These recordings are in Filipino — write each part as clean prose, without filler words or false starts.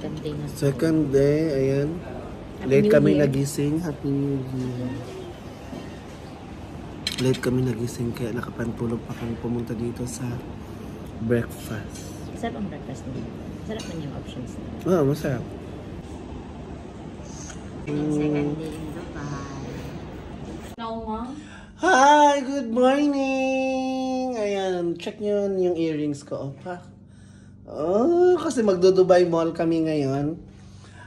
second day na. Second day, ayan. Late kami nagising. Happy New Year. Late kami nagising kaya nakapantulog pa kami pumunta dito sa breakfast. Sarap ang breakfast nila. Sarap man yung options nila. Oo, masarap. Second day in Dubai. Now, Mom? Hi! Good morning! Ayan, check nyo yung earrings ko. Oh, kasi magdo-Dubai Mall kami ngayon.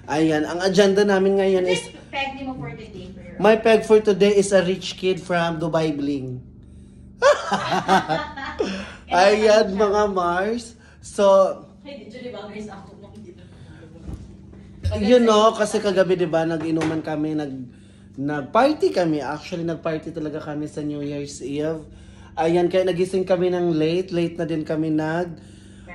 Ayan, ang agenda namin ngayon is... Peg mo for today. My peg for today is a rich kid from Dubai Bling. Ayan, mga Mars. So, you know, kasi kagabi, diba, nag-inuman kami, nag-party kami. Actually, nag-party talaga kami sa New Year's Eve. Ayan, kaya nagising kami ng late na din kami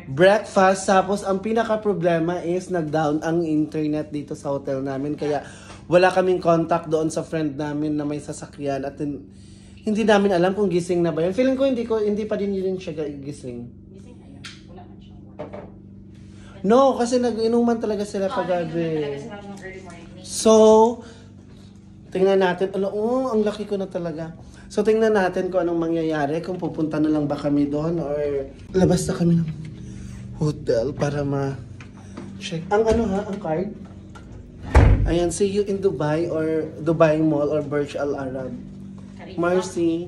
breakfast. Tapos, ang pinaka-problema is nag-down ang internet dito sa hotel namin. Kaya, wala kaming contact doon sa friend namin na may sasakyan. At hindi namin alam kung gising na ba yan. Feeling ko, hindi pa din yun siya gising. Gising na yan. Wala man siya. No, kasi nag-inuman talaga sila kagabi. So, tingnan natin. Ang laki ko na talaga. So, tingnan natin kung anong mangyayari. Kung pupunta na lang ba kami doon or labas na kami ng hotel para ma-check. Ang card? Ayan, see you in Dubai or Dubai Mall or Burj Al Arab. Marcy.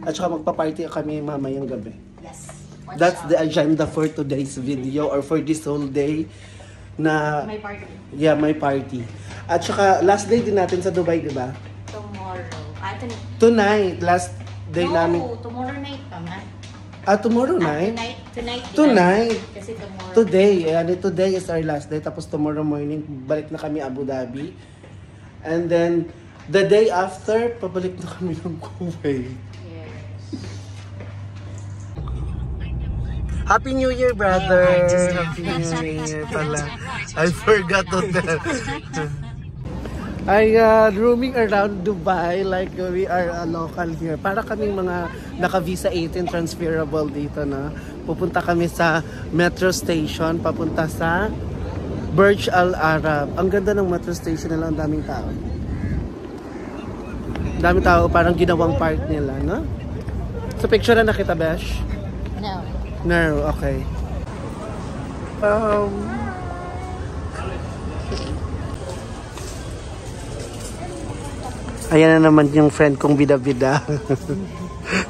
At saka magpa-party kami mamayang gabi. Yes. That's the agenda for today's video or for this whole day na... May party. Yeah, may party. At saka last day din natin sa Dubai, di ba? Tomorrow. Tonight, last day namin. No, tomorrow night pa man. Tomorrow night? Tonight. Kasi tomorrow. Today is our last day. Tapos tomorrow morning, balik na kami Abu Dhabi. And then, the day after, pabalik na kami ng Kuwait. Yes. Happy New Year, brother! Happy New Year pala. I forgot to tell. Roaming around Dubai like we are a local here. Para kaming mga naka-visa 18 transferable dito na. Pupunta kami sa metro station, papunta sa Burj Al Arab. Ang ganda ng metro station nila, ang daming tao. Daming tao, parang ginawang park nila, no? So picture na nakita, Besh? No. No, okay. Ayan na naman yung friend kong bida-bida.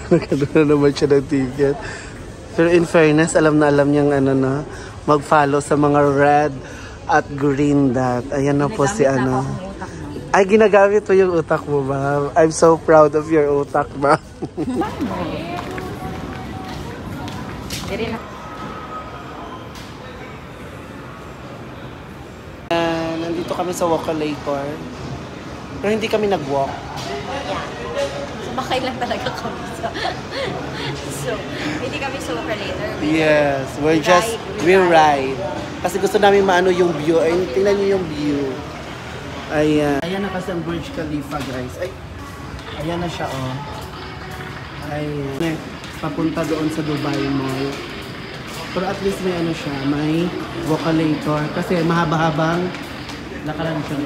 Nagkano na naman siya ng ticket. Pero in fairness, alam na alam niyang mag-follow sa mga red at green dot. Ayan na po si Ay, ginagamit mo yung utak mo, ma'am. I'm so proud of your utak, ma'am. Nandito kami sa Walkalator. Pero hindi kami nag-walk. Yeah. Sumakay lang talaga kami. So, hindi kami sumakay later. Yes, we ride. Kasi gusto namin maano yung view. Ay, tingnan niyo yung view. Ayan. Ayan na kasi ang Burj Khalifa, guys. Ay, ayan na siya, oh. Ayan. Papunta doon sa Dubai Mall. Pero at least may siya, may Walkalator. Kasi mahaba-habang lakaran siya.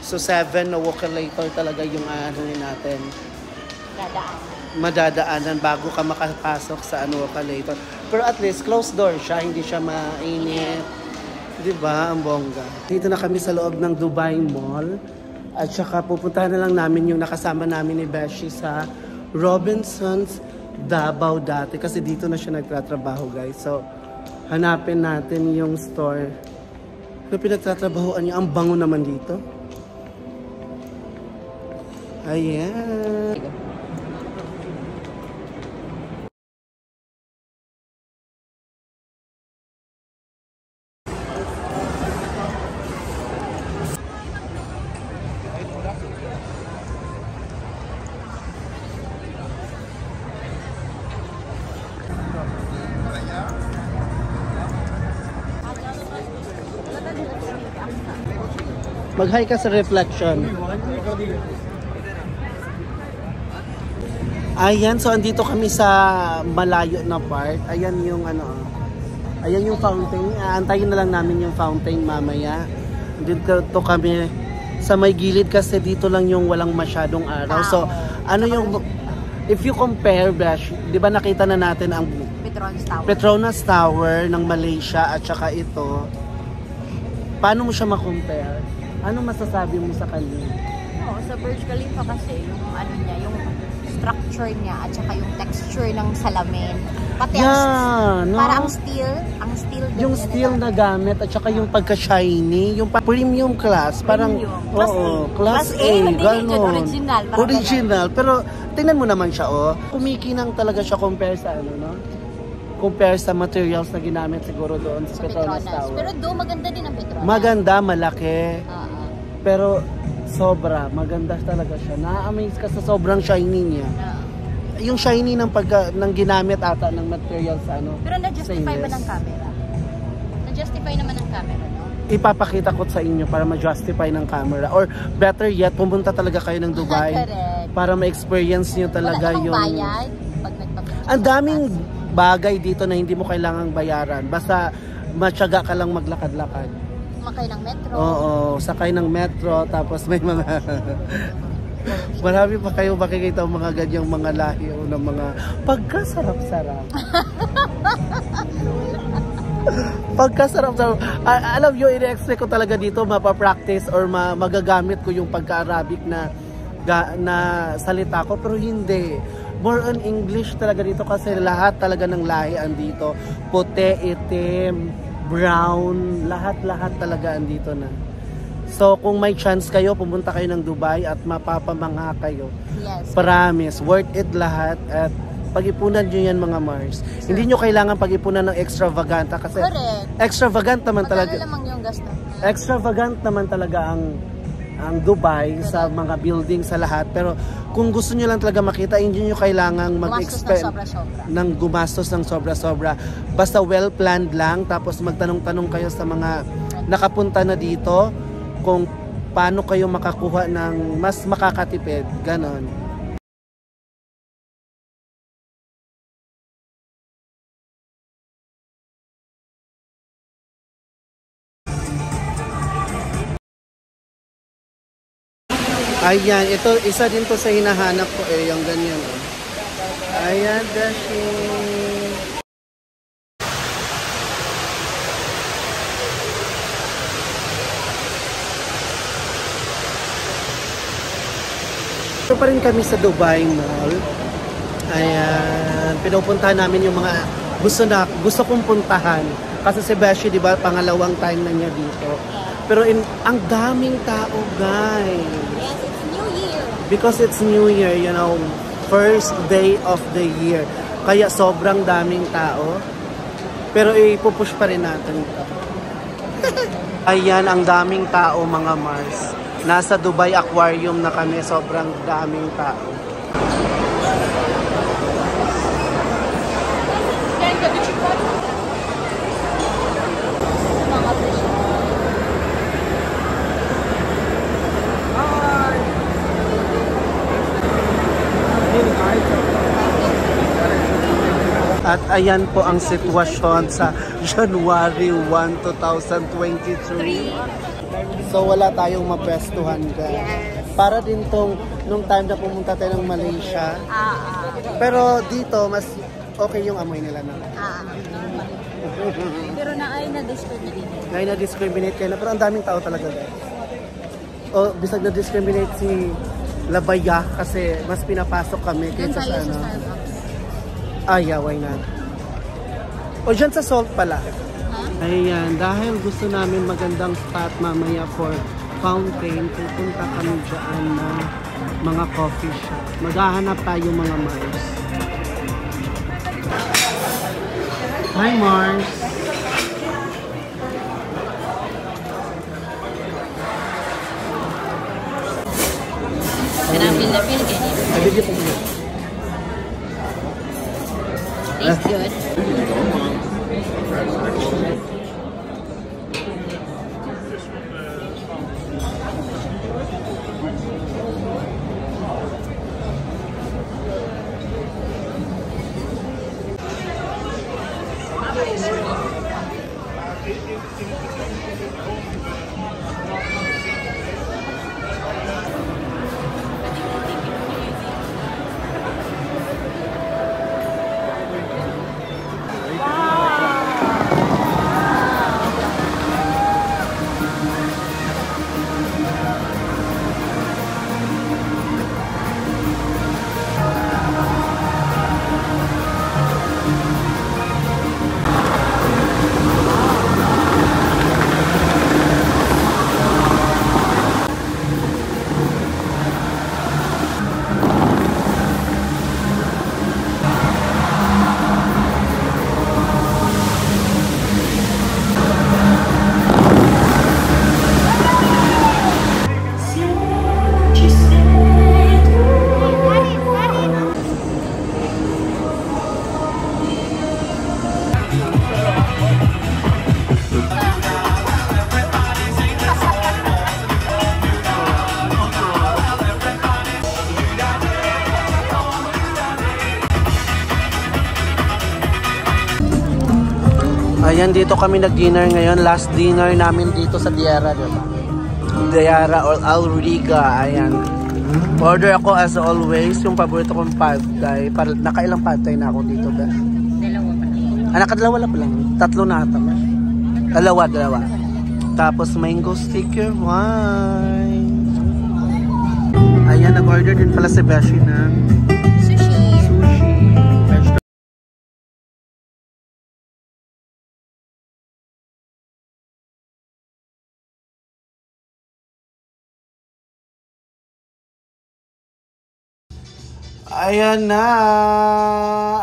So 7 na Walkalator talaga yung natin. Madadaanan bago ka makapasok sa Walkalator. Pero at least closed door siya, hindi siya mainit. Diba? Ang bongga. Dito na kami sa loob ng Dubai Mall. At saka pupuntahan na lang namin yung nakasama namin ni Beshi sa Robinsons Davao dati. Kasi dito na siya nagtatrabaho, guys. So, hanapin natin yung store na pinagtatrabahoan niya. Ang bango naman dito. Ayan. Mag-hi ka sa reflection. Ayan, so andito kami sa malayo na part. Ayan yung Ayan yung fountain. Aantayin na lang namin yung fountain mamaya. Dito to kami sa may gilid kasi dito lang yung walang masyadong araw. So, ano yung... If you compare, Besh, di ba nakita na natin ang Petronas Tower ng Malaysia at saka ito. Paano mo siya ma-compare? Ano masasabi mo sa kanya? No, sa Burj Khalifa kasi, yung ano niya, yung structure niya at saka yung texture ng salamin. Pati para ang steel din yung steel na gamit at saka yung pagka-shiny, yung premium class, parang class A, gano'n. Original. Pero tingnan mo naman siya, kumikinang talaga siya compare sa ano, no? Compare sa materials na ginamit siguro doon sa Petronas Tower. Pero doon maganda din ang Petronas. Maganda, malaki. Pero sobra, maganda talaga siya. Na-amaze ka sa sobrang shiny niya. Yung shiny ng ginamit ata ng materials sa ano. Pero na-justify ba ng camera? Na-justify naman ng camera, no? Ipapakita ko sa inyo para ma-justify ng camera. Or better yet, pumunta talaga kayo ng Dubai para ma-experience nyo talaga yung... bayad pag nagpapicture? Ang daming bagay dito na hindi mo kailangang bayaran. Basta matyaga ka lang maglakad-lakad. Sumakay ng metro. Oo, sakay ng metro. Tapos may mga... Marami pa kayo makikita ang mga ganyang mga lahi o ng mga pagkasarap-sarap. Pagkasarap-sarap. Alam nyo, in-expect ko talaga dito mapapractice or magagamit ko yung pagka-Arabic na salita ko. Pero hindi. More on English talaga dito kasi lahat talaga ng lahi andito. Puti, itim, brown, lahat-lahat talaga andito na. So, kung may chance kayo, pumunta kayo ng Dubai at mapapamangha kayo. Yes. Promise, worth it lahat at pag-ipunan nyo yan mga Mars. Sure. Hindi nyo kailangan pag-ipunan ng extravaganta kasi extravagant naman talaga. Yung gasto. Extravagant naman talaga ang Dubai sa mga building sa lahat. Pero kung gusto nyo lang talaga makita, hindi nyo kailangan mag-expect ng gumastos ng sobra-sobra. Basta well-planned lang, tapos magtanong-tanong kayo sa mga nakapunta na dito kung paano kayo makakuha ng mas makakatipid, ganon. Ayan, ito isa din to sa hinahanap ko yung ganyan. Ayan, dashing. Ito pa rin kami sa Dubai Mall. Ayan, pinupuntahan namin yung mga gusto kong puntahan. Kasi si Beshi, di ba, pangalawang time na niya dito. Pero ang daming tao, guys. Yes, it's New Year. Because it's New Year, you know, first day of the year. Kaya sobrang daming tao. Pero ipupush pa rin natin ito. Ayan, ang daming tao, mga Mars. Nasa Dubai Aquarium na kami, sobrang daming tao. At ayan po ang sitwasyon sa January 1, 2023. So wala tayong mapwestuhan guys. Yes. Para din nung time na pumunta tayo ng Malaysia. Pero dito mas okay yung amoy nila na. Pero na-discriminate. Na-discriminate kayo na, pero ang daming tao talaga guys. O bisag na-discriminate si Labaya kasi mas pinapasok kami kaysa sa ano. Yeah, why not? O dyan sa Salt pala. Ayan, dahil gusto namin magandang spot mamaya for fountain, pupunta kami dyan na mga coffee shop. Maghahanap tayo mga Mars. Hi Mars! Kanapin na feel ganyan. Nabigyan po mo. Tastes good. Ayan, dito kami nag-dinner ngayon. Last dinner namin dito sa Diara, diba? Diara or Alriga. Ayan. Order ako as always. Yung paborito kong pad thai. Nakailang pad thai na ako dito, ba? Dalawa pa lang. Nakadalawa lang pa lang. Tatlo na ata. Dalawa. Tapos mango sticker. Wine. Ayan, nag-order din pala si Beshi ng Sushi. Ayan na.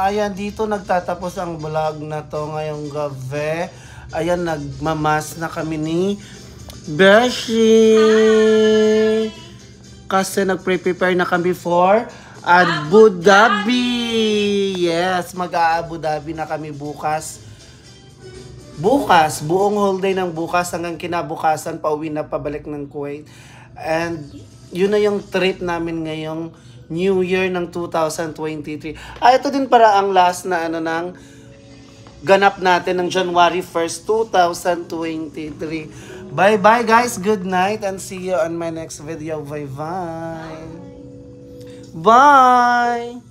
Ayan, dito nagtatapos ang vlog na to ngayong gabi. Ayan, nagmamas na kami ni Beshi. Kasi nagpre-prepare na kami for Abu Dhabi. Yes, mag-Abu Dhabi na kami bukas. Buong whole day ng bukas hanggang kinabukasan, pauwi na pabalik ng Kuwait. And yun na yung trip namin ngayong New Year ng 2023. Ito din para ang last na ng ganap natin ng January 1st, 2023. Bye-bye guys, good night and see you on my next video. Bye-bye. Bye!